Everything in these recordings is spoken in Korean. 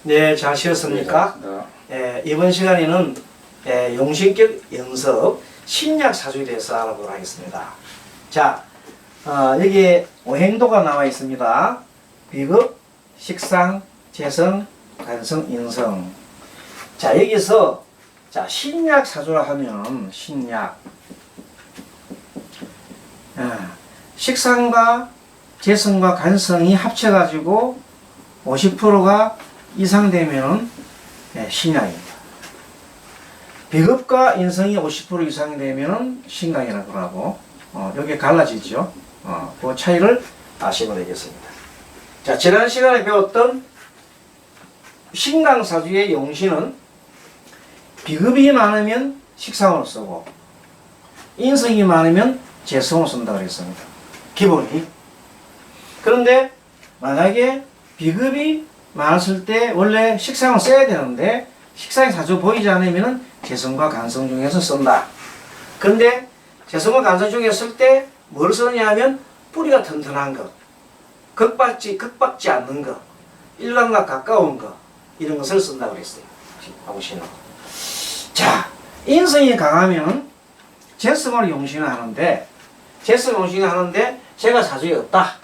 네, 잘 쉬었습니까? 이번 시간에는 용신격 연습 신약 사주에 대해서 알아보도록 하겠습니다. 자, 여기에 오행도가 나와 있습니다. 비급, 식상, 재성, 간성, 인성. 자, 여기서 자 신약 사주라 하면 신약 식상과 재성과 간성이 합쳐가지고 50%가 이상 되면 신약입니다. 비급과 인성이 50% 이상 되면 신강이라고 하고 여기 갈라지죠. 그 차이를 아시면 되겠습니다. 자, 지난 시간에 배웠던 신강사주의 용신은 비급이 많으면 식상으로 쓰고 인성이 많으면 재성으로 쓴다고 했습니다. 기본이. 그런데 만약에 비급이 많았을 때 원래 식상을 써야 되는데 식상이 자주 보이지 않으면 재성과 간성 중에서 쓴다. 그런데 재성과 간성 중에 쓸 때 뭘 쓰느냐 하면 뿌리가 튼튼한 것, 극박지 않는 것, 일간과 가까운 것, 이런 것을 쓴다고 그랬어요. 보시는. 자, 인성이 강하면 재성을 용신을 하는데 재성 용신을 하는데 제가 사주에 없다.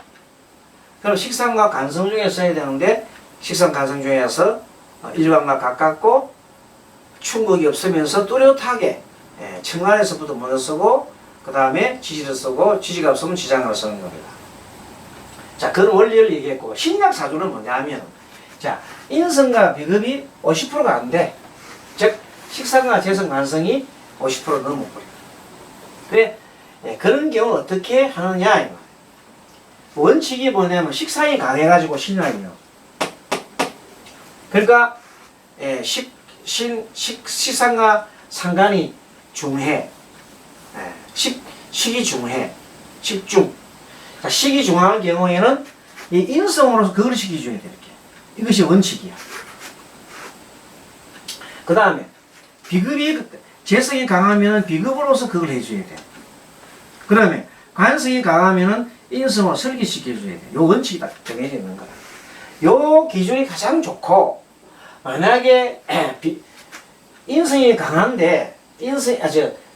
그럼 식상과 간성 중에 써야 되는데 식상 간성 중에서 일간과 가깝고 충격이 없으면서 뚜렷하게 청간에서부터 먼저 쓰고 그 다음에 지지를 쓰고 지지가 없으면 지장을 쓰는 겁니다. 자, 그런 원리를 얘기했고 신약 사주는 뭐냐면 자 인성과 비급이 50%가 안 돼. 즉 식상과 재성 간성이 50% 넘어버려. 그래 그런 경우 어떻게 하느냐. 원칙이 뭐냐면 식상이 강해가지고 신약이요. 그러니까 식상과 상간이 중해, 식이 중해, 식중. 자, 식이 중한 경우에는 이 인성으로서 그걸 시켜줘야 돼. 이렇게. 이것이 원칙이야. 그 다음에 비급이 재성이 강하면 비급으로서 그걸 해줘야 돼. 그 다음에 간성이 강하면 인성으로 설계시켜줘야 돼. 요 원칙이 다 정해져 있는 거야. 요 기준이 가장 좋고 만약에 인성이 강한데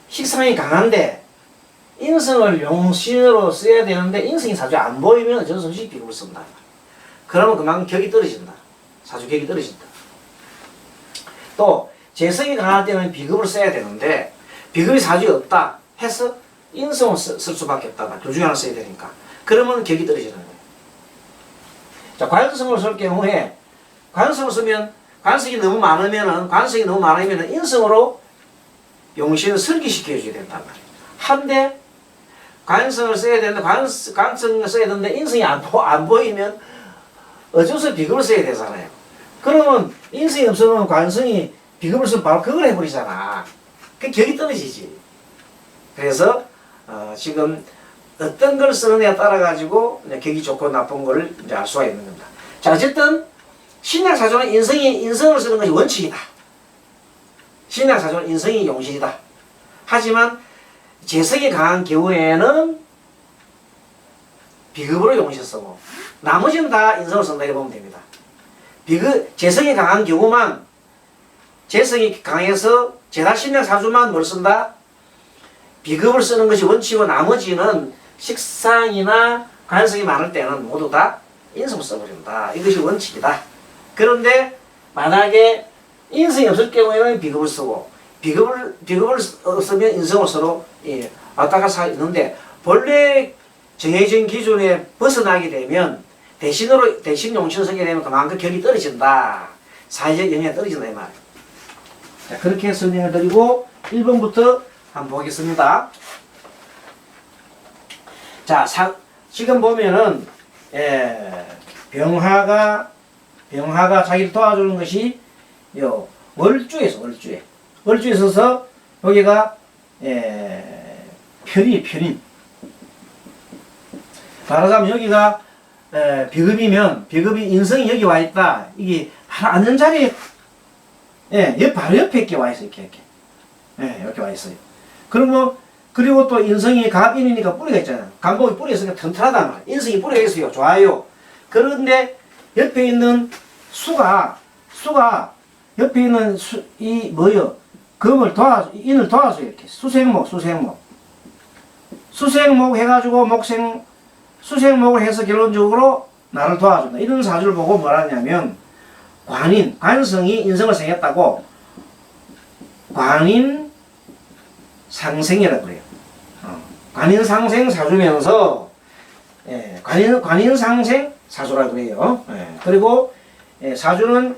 식상이 강한데 인성을 용신으로 써야 되는데 인성이 사주 안 보이면 어쩔 수 없이 비급을 쓴다. 그러면 그만큼 격이 떨어진다. 사주 격이 떨어진다. 또 재성이 강할 때는 비급을 써야 되는데 비급이 사주에 없다 해서 인성을 쓸 수밖에 없다. 둘 중에 하나 써야 되니까. 그러면 격이 떨어지는 거예요. 자, 관성을 쓸 경우에 관성을 쓰면 관성이 너무 많으면 인성으로 용신을 설계시켜줘야 된단 말이에요. 한데 관성을 써야 되는데 관성을 써야 되는데 인성이 안 보이면 어쩔 수 없이 비급을 써야 되잖아요. 그러면 인성이 없으면 관성이 비급을 쓰면 바로 그걸 해버리잖아. 그 격이 떨어지지. 그래서 지금 어떤 걸 쓰느냐에 따라 가지고 격이 좋고 나쁜 거를 이제 알 수가 있는 겁니다. 자, 어쨌든 신약 사주는 인성을 쓰는 것이 원칙이다. 신약 사주는 인성이 용신이다. 하지만 재성이 강한 경우에는 비급으로 용신 쓰고 나머지는 다 인성을 쓴다 이렇게 보면 됩니다. 재성이 강한 경우만 재성이 강해서 제다 신약 사주만 뭘 쓴다? 비급을 쓰는 것이 원칙이고 나머지는 식상이나 간성이 많을 때는 모두 다 인성을 써버린다. 이것이 원칙이다. 그런데 만약에 인성이 없을 경우에는 비급을 쓰고 비급을 쓰면 인성을 서로 왔다 갔다 있는데 본래 정해진 기준에 벗어나게 되면 대신 용신을 쓰게 되면 그만큼 격이 떨어진다. 사회적 영향이 떨어진다 이 말이에요. 자, 그렇게 설명을 드리고 1번부터 한번 보겠습니다. 자, 지금 보면은 병화가 자기를 도와주는 것이 요 월주에 있어서 여기가 편인. 말하자면 여기가 비급이 인성이 여기 와 있다. 이게 바로 앉는 자리에 바로 옆에 이렇게 와 있어 이렇게 이렇게 와 있어요. 그리고 또 인성이 갑인이니까 뿌리가 있잖아요. 간목이 뿌리가 있으니까 튼튼하단 말이에요. 인성이 뿌리가 있어요. 좋아요. 그런데 옆에 있는 수가 수가 옆에 있는 이 뭐요? 인을 도와줘 이렇게 수생목 해가지고 수생목을 해서 결론적으로 나를 도와준다. 이런 사주를 보고 뭐라냐면 관성이 인성을 생겼다고 관인 상생이라고 그래요. 관인 상생 사주면서 관인 상생 사주라고 그래요. 그리고 사주는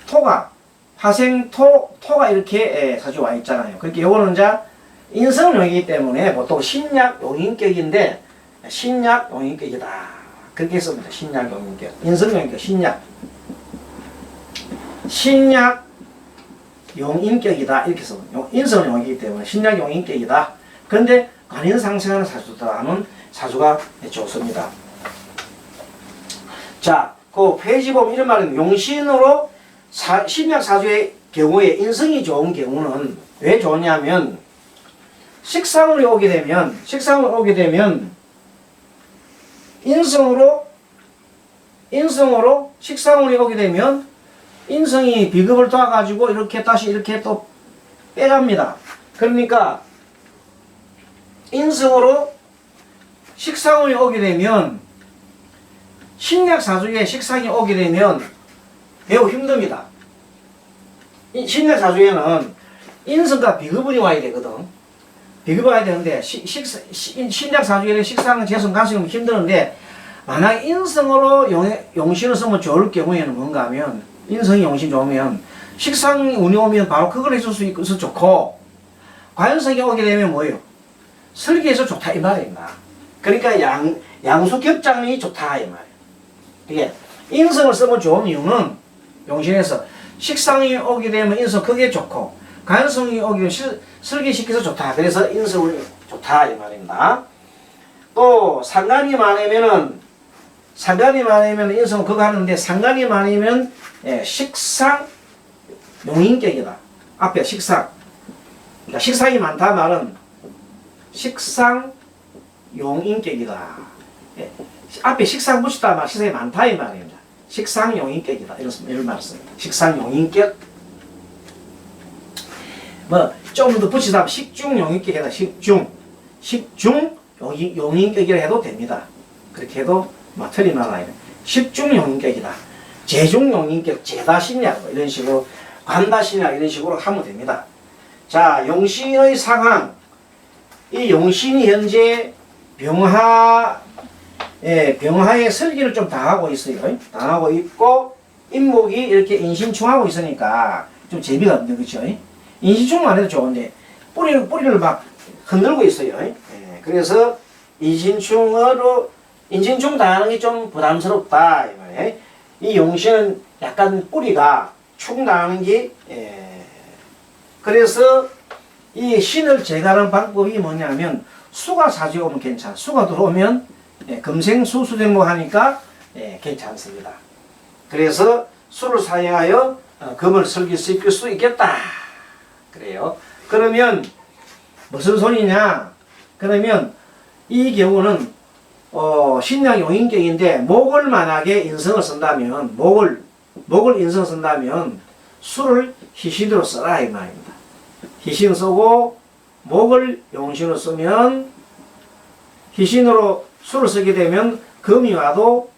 토가 화생토가 이렇게 사주 와 있잖아요. 그렇게 요거는 이제 인성용이기 때문에 보통 신약용인격인데 신약용인격이다. 그렇게 씁니다. 신약용인격. 인성용인격 신약용인격이다. 이렇게 써. 인성용이기 때문에 신약용인격이다. 그런데 관인상생하는 사주다는 사주가 좋습니다. 자, 그 페이지 보면 이런 말은 용신으로 신약사주의 경우에 인성이 좋은 경우는 왜 좋냐면 식상을 오게 되면 인성으로 식상운이 오게 되면 인성이 비급을 도와가지고 이렇게 다시 이렇게 또 빼갑니다. 그러니까 인성으로 식상운이 오게 되면 신약사주에 식상이 오게 되면 매우 힘듭니다. 신약사주에는 인성과 비급운이 와야 되거든. 비급이 와야 되는데 신약사주에는 식상은 재성 간성이 힘드는데 만약 인성으로 용신을 쓰면 좋을 경우에는 뭔가 하면 인성이 용신 좋으면 식상운이 오면 바로 그걸 해줄 수 있어서 좋고 관성이 오게 되면 뭐예요? 설계해서 좋다 이 말입니다. 그러니까 양수격장이 좋다 이 말이에요. 이게 인성을 쓰면 좋은 이유는 용신에서 식상이 오게 되면 인성 그게 좋고 관성이 오게 되면 설계시켜서 좋다. 그래서 인성이 좋다 이 말입니다. 또 상관이 많으면은 인성은 그거 하는데 상관이 많으면 식상 용인격이다. 앞에 식상. 그러니까 식상이 많다 말은 식상 용인격이다. 앞에 식상 붙였다 말 식상이 많다 이 말입니다. 식상 용인격이다. 이런 말을 씁니다. 식상 용인격. 좀 더 붙이다 식중 용인격이다. 식중 용인격이라 해도 됩니다. 그렇게 해도 틀린 말 아니에요. 식중 용인격이다. 재중 용인격, 재다신약 이런 식으로 관다신약 이런 식으로 하면 됩니다. 자, 용신의 상황. 이 용신이 현재 병화의 설기를 좀 당하고 있어요. 당하고 있고 인목이 이렇게 인신충하고 있으니까 좀 재미가 없는 거죠. 인신충만 해도 좋은데 뿌리를 막 흔들고 있어요. 그래서 인신충 당하는 게 좀 부담스럽다 이 말이에요. 이 용신은 약간 뿌리가 충 당하는 게 그래서 이 신을 제거하는 방법이 뭐냐면 수가 사주에 오면 괜찮아. 수가 들어오면 금생수 수생목 하니까 괜찮습니다. 그래서 수를 사용하여 금을 설계시킬 수 있겠다. 그래요. 그러면 무슨 소리냐? 그러면 이 경우는 신약 용인격인데 목을 만약에 인성을 쓴다면 목을 인성 쓴다면 수를 희신으로 써라 이 말입니다. 희신 쓰고 목을 용신으로 쓰면 희신으로 수를 쓰게 되면 금이 와도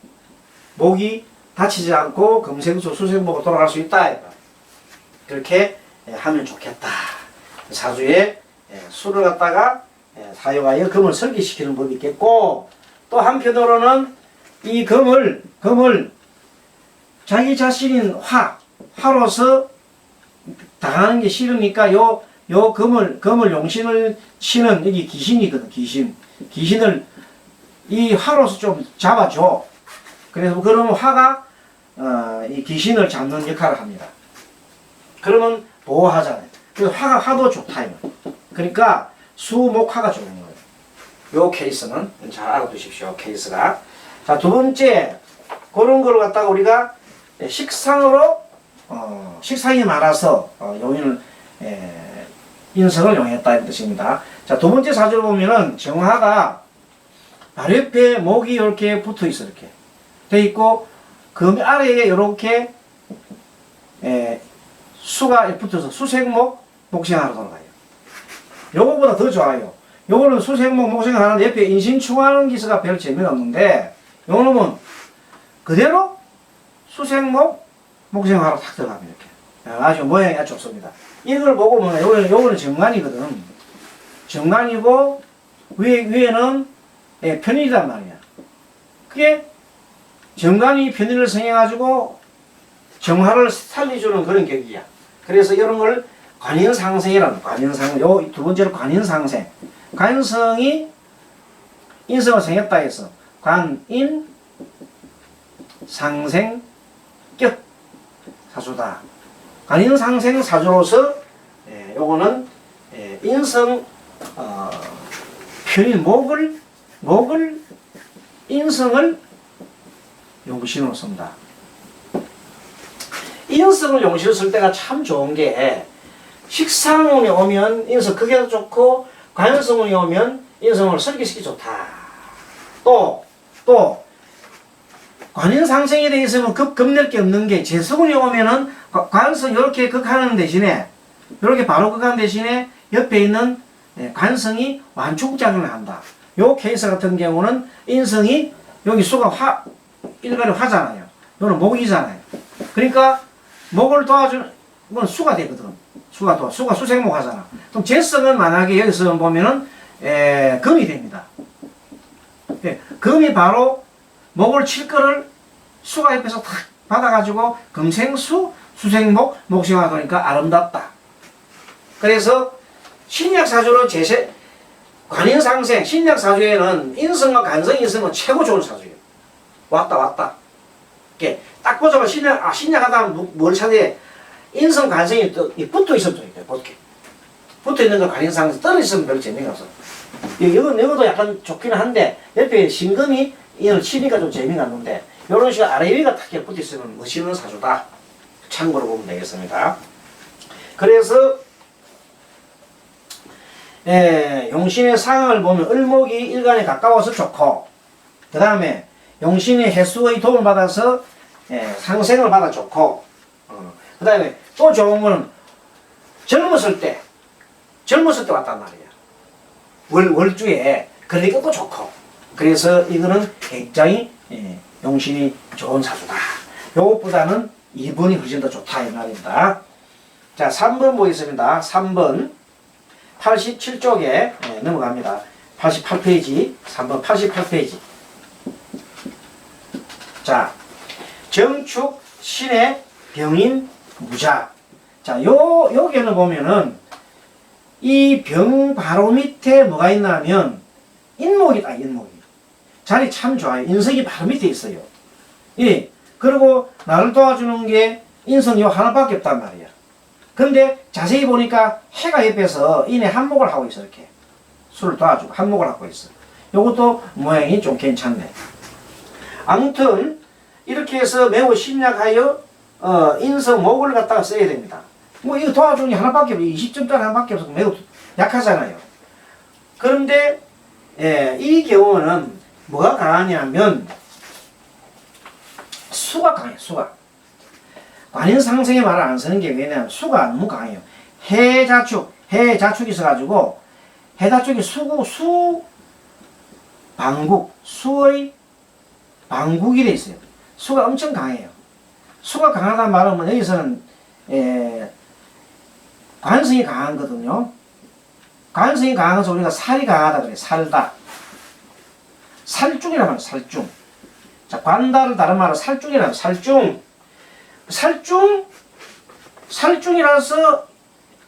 목이 다치지 않고 금생수 수생목으로 돌아갈 수 있다. 그렇게 하면 좋겠다. 사주에 수를 갖다가 사용하여 금을 설계시키는 법이 있겠고 또 한편으로는 이 금을 자기 자신인 화로서 당하는 게 싫으니까 요 금을 용신을 치는 여기 귀신이거든. 귀신을 이 화로서 좀 잡아줘. 그래서 그러면 화가 이 귀신을 잡는 역할을 합니다. 그러면 보호하잖아요. 그래서 화도 좋다. 그러니까 수목화가 좋은 거예요. 요 케이스는 잘 알아두십시오. 케이스가. 자, 두 번째 그런 걸 갖다가 우리가 식상으로 식상이 많아서 용인을 인성을 용했다는 뜻입니다. 자, 두 번째 사주를 보면은 정화가 바로 옆에 목이 이렇게 붙어 있어. 이렇게 돼 있고 금 아래에 이렇게 수가 붙어서 수생목 목생하러 돌아가요. 요거보다 더 좋아요. 요거는 수생목 목생하는데 옆에 인신충하는 기서가 별 재미가 없는데 요놈은 그대로 수생목 목생하러 탁 들어갑니다. 이렇게 아주 모양이 아주 좋습니다. 이걸 보고 보면 요거는 정관이거든. 정관이고 위에는 편인이란 말이야. 그게 정관이 편인을 성해가지고 정화를 살려주는 그런 격이야. 그래서 이런 걸 관인상생이라는, 관인상, 요 두 번째로 관인상생. 관성이 인성을 생했다 해서 관인 상생 격 사주다. 관인상생 사주로서 요거는 인성 편인 목을 인성을 용신으로 쓴다. 인성을 용신으로 쓸 때가 참 좋은 게 식상운이 오면 인성 크게도 좋고 관성운이 오면 인성을 설계시키 좋다. 또 관인상생에 대해 있으면 겁낼 게 없는 게 재성운이 오면은 관성 이렇게 극하는 대신에 이렇게 바로 극하는 대신에 옆에 있는 관성이 완축작용을 한다. 요 케이스 같은 경우는 인성이 여기 수가 일간이 화잖아요. 요는 목이잖아요. 그러니까 목을 도와주는 건 수가 되거든. 수가 수생목 하잖아. 그럼 재성은 만약에 여기서 보면은 금이 됩니다. 금이 바로 목을 칠 거를 수가 옆에서 탁 받아가지고 금생수 수생목 목생화 그러니까 아름답다. 그래서 신약사주로 관인상생 신약사주에는 인성과 관성이 있으면 최고 좋은 사주예요. 왔다. 이렇게 딱 보자마자 신약하다 뭘 찾아야 인성 관성이 또 붙어 있으면 좋겠다. 붙어 있는 거 관인상생 떨어졌으면 별로 재미가 없어. 이것도 약간 좋기는 한데 옆에 신금이 이를 치니까 좀 재미가 없는데 이런 식으로 아래 위가 탁 붙어 있으면 멋있는 사주다. 참고로 보면 되겠습니다. 그래서 용신의 상을 보면 을목이 일간에 가까워서 좋고 그 다음에 용신의 해수의 도움을 받아서 상생을 받아 좋고 그 다음에 또 좋은 거는 젊었을 때 왔단 말이야. 월주에 그러니까 또 좋고 그래서 이거는 굉장히 용신이 좋은 사주다. 요것보다는 2번이 훨씬 더 좋다 이 말입니다. 자 3번 보겠습니다. 3번 87쪽에 넘어갑니다. 88페이지 3번 88페이지 자 정축 신의 병인 무자. 자 여기는 보면은 이 병 바로 밑에 뭐가 있냐면 인목이다. 인목이 자리 참 좋아요. 인성이 바로 밑에 있어요. 예. 그리고 나를 도와주는 게 인성이 하나밖에 없단 말이야. 근데 자세히 보니까 해가 옆에서 인에 한목을 하고 있어. 이렇게 술을 도와주고 한목을 하고 있어. 요것도 모양이 좀 괜찮네. 아무튼 이렇게 해서 매우 심약하여 인성 목을 갖다가 써야 됩니다. 뭐 이거 도와주는 게 하나밖에 없어. 20점짜리 하나밖에 없어서 매우 약하잖아요. 그런데 이 경우는 뭐가 강하냐면 수가 강해요. 수가. 관인상생의 말을 안 쓰는 게 왜냐면 수가 너무 강해요. 해자축이 있어가지고 해자축이 수의 방국이 돼 있어요. 수가 엄청 강해요. 수가 강하다는 말은 뭐 여기서는 관성이 강한 거거든요. 관성이 강한 것은 우리가 살이 강하다 그래요. 살다. 살중이라는 말이에요. 살중. 자, 관다를 다른 말로 살중이라는 살중이라서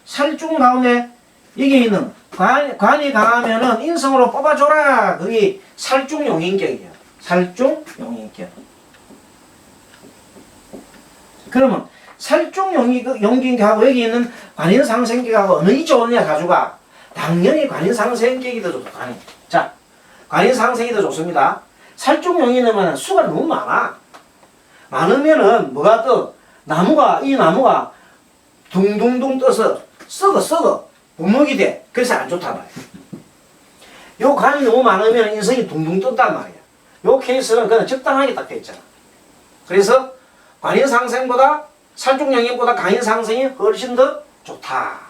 살중 가운데 여기 있는 관이 강하면은 인성으로 뽑아줘라. 그게 살중용인격이에요. 살중용인격. 그러면 살중용인격하고 여기 있는 관인상생격하고 어느 게 좋으냐 사주가 당연히 관인상생격이 더 좋다. 자, 관인상생이 더 좋습니다. 살중용인이면 수가 너무 많으면은 뭐가 떠? 이 나무가 둥둥둥 떠서 썩어 부먹이 돼. 그래서 안 좋단 말이야. 요 관이 너무 많으면 인성이 둥둥 뜬단 말이야. 요 케이스는 그냥 적당하게 딱 돼 있잖아. 그래서 관인상생보다 살중양행보다 간인상생이 훨씬 더 좋다.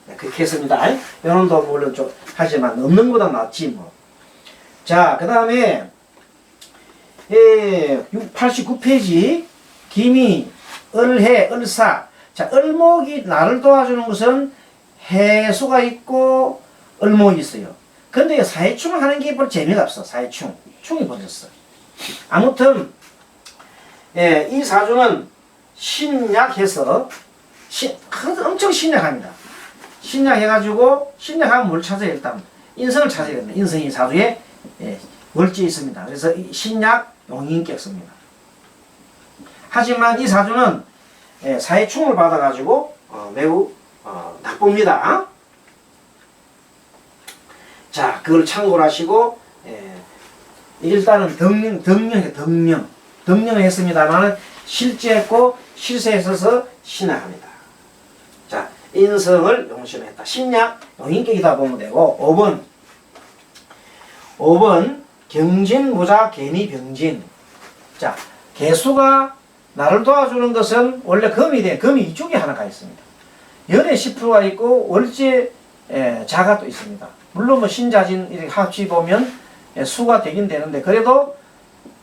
네, 그렇게 했습니다. 요놈도 물론 좀 하지만 없는 것보다 낫지 뭐. 자, 그 다음에 89페이지 기미, 을해, 을사. 자, 을목이 나를 도와주는 것은 해수가 있고 을목이 있어요. 근데 사해충 하는 게 별로 재미가 없어. 사해충. 충이 벌어졌어. 아무튼 이 사주는 신약해서 엄청 신약합니다. 신약해가지고 신약하면 뭘 찾아야 일단 인성을 찾아야 됩니다. 인성이 사주에 월지에 있습니다. 그래서 신약 용인격 씁니다. 하지만 이 사주는 사해충을 받아가지고 매우 나쁩니다. 자, 그걸 참고를 하시고 일단은 덩령을 했습니다만 실제 했고 실세에 있어서 신약합니다. 자, 인성을 용신했다. 신약 용인격이다 보면 되고 5번 경진, 무자, 개미, 병진. 자, 개수가 나를 도와주는 것은 원래 금이 이쪽에 하나가 있습니다. 열에 10%가 있고 월지에 자가 또 있습니다. 물론 뭐 신자진 이렇게 합치 보면 수가 되긴 되는데 그래도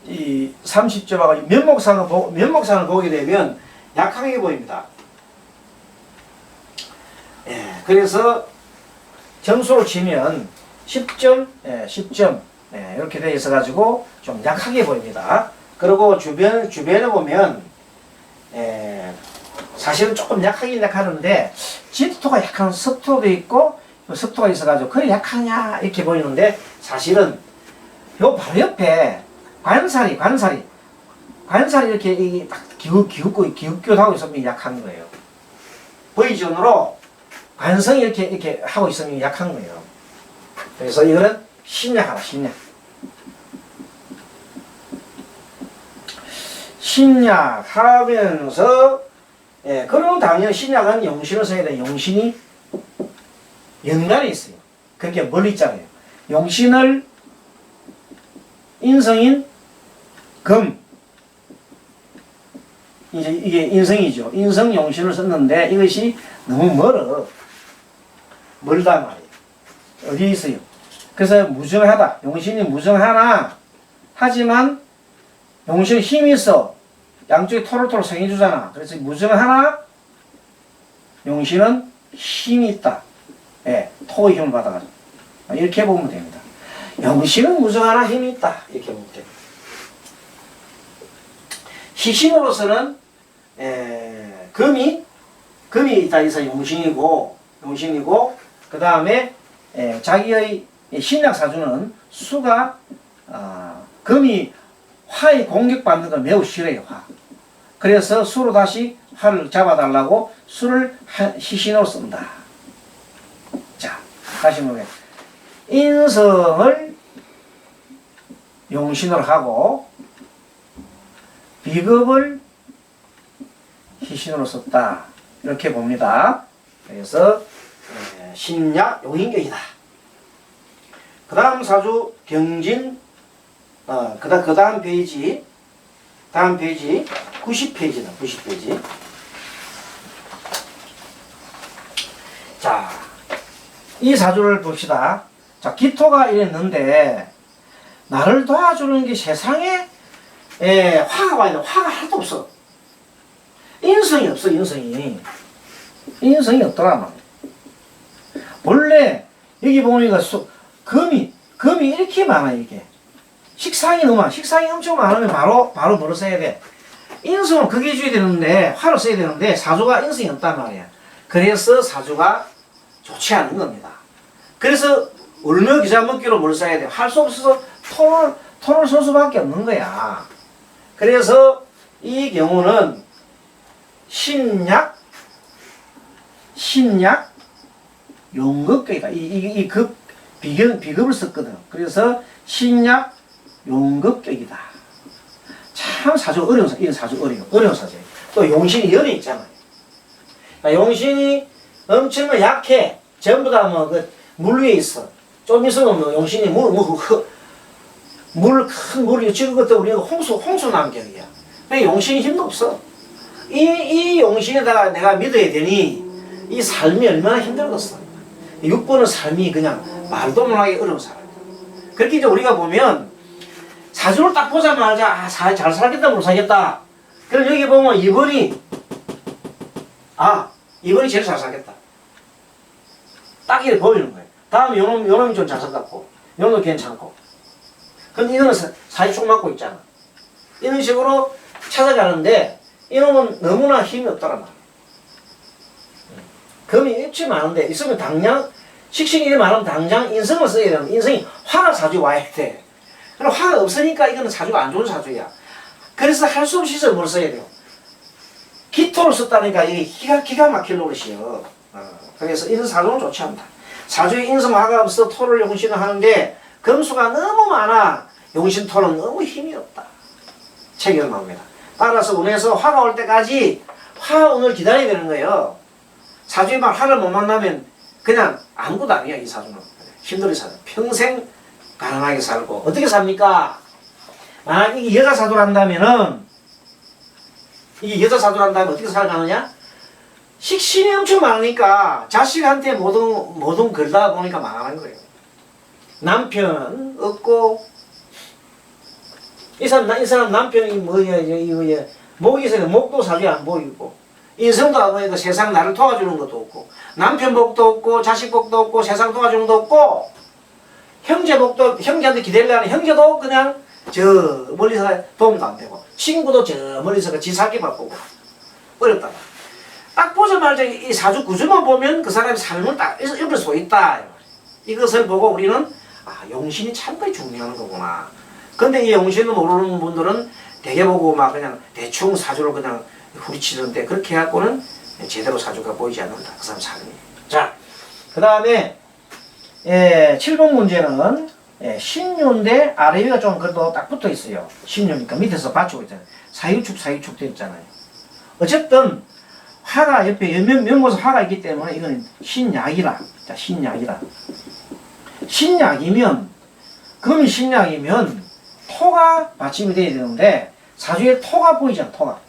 이 30점하고 면목상을 보게 되면 약하게 보입니다. 그래서 점수로 치면 10점, 10점 이렇게 되어 있어 가지고 좀 약하게 보입니다. 그리고 주변에 보면 사실은 조금 약하긴 약하는데 진토가 약한 습토도 있고 습토가 있어 가지고 그래 약하냐 이렇게 보이는데 사실은 요 바로 옆에 관살이 이렇게 딱 기웃기웃 하고 있으면 약한 거예요. V존으로 관성이 이렇게 하고 있으면 약한 거예요. 그래서 이거는 신약하다. 신약하면서 그럼 당연히 신약은 용신을 써야 돼. 용신이 연간에 있어요. 그렇게 멀리 있잖아요. 용신을 인성인 금 이게 인성이죠. 인성 용신을 썼는데 이것이 너무 멀단 말이에요. 어디에 있어요? 그래서 무정하다. 용신이 무정하나 하지만 용신이 힘이 있어. 양쪽에 토로토로 생겨주잖아. 그래서 무정하나 용신은 힘이 있다. 토의 힘을 받아가지고 이렇게 보면 됩니다. 용신은 무정하나 힘이 있다. 이렇게 보면 됩니다. 희신으로서는 금이 있다 해서 용신이고 그 다음에 자기의 신약 사주는 수가 금이 화에 공격받는 걸 매우 싫어해요. 화. 그래서 수로 다시 화를 잡아달라고 수를 희신으로 쓴다. 자, 다시 보면 인성을 용신으로 하고 비급을 희신으로 썼다. 이렇게 봅니다. 그래서 신약 용인격이다. 그 다음 사주 경진 그 다음 페이지 90페이지다. 90페이지. 자, 이 사주를 봅시다. 자, 기토가 이랬는데 나를 도와주는 게 세상에 화가 와야 돼. 화가 하나도 없어. 인성이 없어. 인성이 없더라 말이야. 원래 여기 보니까 금이 이렇게 많아. 이게 식상이 엄청 많으면 바로 뭐를 써야 돼? 인성을 크게 줘야 되는데 화를 써야 되는데 사주가 인성이 없단 말이야. 그래서 사주가 좋지 않은 겁니다. 그래서 울며 기자 먹기로 뭘 써야 돼? 할 수 없어서 톤을 쓸 수밖에 없는 거야. 그래서 이 경우는 신약 용급격이다. 이 비급을 썼거든. 그래서 신약 용급격이다. 참 사주 어려운 사주예요. 또 용신이 열에 있잖아요. 그러니까 용신이 엄청 약해. 전부 다 물 위에 있어. 좀 있으면 용신이 큰 물이 찍은 것도 우리가 홍수 남격이야. 용신이 힘도 없어. 이 용신에다가 내가 믿어야 되니 이 삶이 얼마나 힘들겠어. 6번은 삶이 그냥 말도 못하게 어려운 사람이야. 그렇게 이제 우리가 보면 사주를 딱 보자마자 잘 살겠다 못 살겠다. 그럼 여기 보면 2번이 2번이 제일 잘 살겠다. 딱 이렇게 보이는 거예요. 다음에 요놈이 좀 잘 살겠고 요놈도 괜찮고. 근데 이거는 사주축 맞고 있잖아. 이런 식으로 찾아가는데 이놈은 너무나 힘이 없다란 말이야. 금이 입지 많은데 있으면 당장 식신이 많으면 당장 인성을 써야 되는데 인성이 화가 사주 와야 돼. 그럼 화가 없으니까 이거는 사주가 안 좋은 사주야. 그래서 할 수 없이 뭘 써야 돼요. 기토를 썼다니까 이게 기가 막힐 노릇이에요. 그래서 이런 사주는 좋지 않다. 사주에 인성화가 없어 토를 용신을 하는데 금수가 너무 많아. 용신토는 너무 힘이 없다. 체결 나옵니다. 따라서 운에서 화가 올 때까지 화운을 기다려야 되는 거예요. 사주에 막 화를 못 만나면 그냥 아무것도 아니야. 이 사주는 힘들게 살아. 평생 가난하게 살고. 어떻게 삽니까? 만약 이게 여자 사주란다면은 이게 여자 사주란다면 어떻게 살아가느냐? 식신이 엄청 많으니까 자식한테 모든 걸다 보니까 망하는 거예요. 남편 없고 이 사람 남편이 뭐야 이거 목이 있어요. 목도 사주에 안 보이고 인성도 안 보이고 세상 나를 도와주는 것도 없고 남편 복도 없고 자식 복도 없고 세상 도와주는 것도 없고 형제 복도 형제한테 기대려는 형제도 그냥 저 멀리서 도움도 안 되고 친구도 저 멀리서 지 살기만 보고 어렵다. 딱 보자마자 이 사주 구조만 보면 그 사람의 삶을 딱 엿볼 수 있다. 이것을 보고 우리는 용신이 참거이 중요한 거구나. 근데 이 용신을 모르는 분들은 대개 보고 막 그냥 대충 사주를 그냥 후리치는데 그렇게 해갖고는 제대로 사주가 보이지 않는다. 그 사람 삶이. 자, 그 다음에 7번 문제는 신유인데 아래 위가 좀 그래도 딱 붙어 있어요. 신유니까 밑에서 받치고 있잖아요. 사유축 되어 있잖아요. 어쨌든 화가 옆에 면모에서 화가 있기 때문에 이거는 신약이라. 자, 신약이라. 신약이면 금이 신약이면 토가 받침이 돼야 되는데 사주에 토가 보이지 않아. 토가.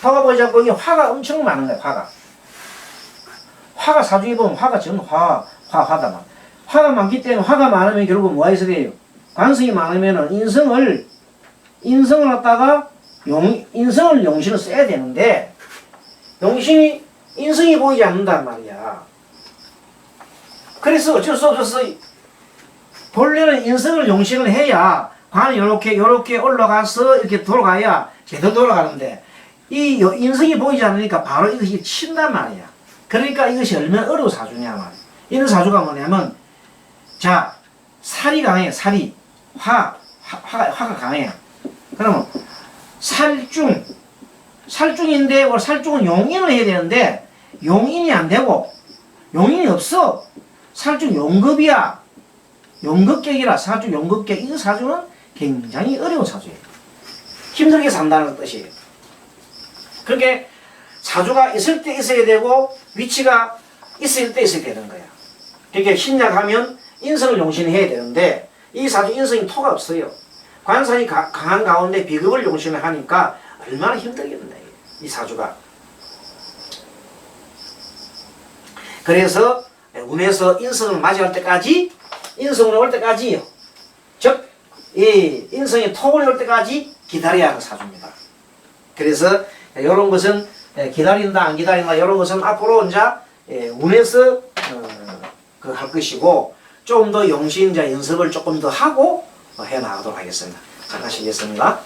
토가 보이지 않고 이게 화가 엄청 많은 거야. 화가 사주에 보면 화가 전부 화다. 화가 많기 때문에 화가 많으면 결국 뭐가 있어야 돼요? 관성이 많으면은 인성을 갖다가 인성을 용신을 써야 되는데 인성이 보이지 않는단 말이야. 그래서 어쩔 수 없어서 본래는 인성을 용신을 해야 관이 요렇게 올라가서 이렇게 돌아가야 제대로 돌아가는데 이 인성이 보이지 않으니까 바로 이것이 친단 말이야. 그러니까 이것이 얼마나 어려운 사주냐 말이야. 이런 사주가 뭐냐면 자, 살이 강해. 살이 화가 강해. 그러면 살중인데 살중은 용인을 해야 되는데 용인이 안 되고 용인이 없어. 살중 용급이야. 용급객이라. 살중 용급객. 이 사주는 굉장히 어려운 사주예요. 힘들게 산다는 뜻이에요. 그렇게 사주가 있을 때 있어야 되고 위치가 있을 때 있어야 되는 거야. 그렇게 신약하면 인성을 용신해야 되는데 이 사주 인성이 토가 없어요. 관산이 강한 가운데 비급을 용신을 하니까 얼마나 힘들겠나 이 사주가. 그래서 운에서 인성을 맞이할 때까지 인성으로 올 때까지요. 즉 이 인성이 토를 올 때까지 기다려야 하는 사주입니다. 그래서 이런 것은 기다린다 안 기다린다 이런 것은 앞으로 이제 운에서 할 것이고 좀 더 용신자 연습을 조금 더 하고 해 나가도록 하겠습니다. 잘 하시겠습니다.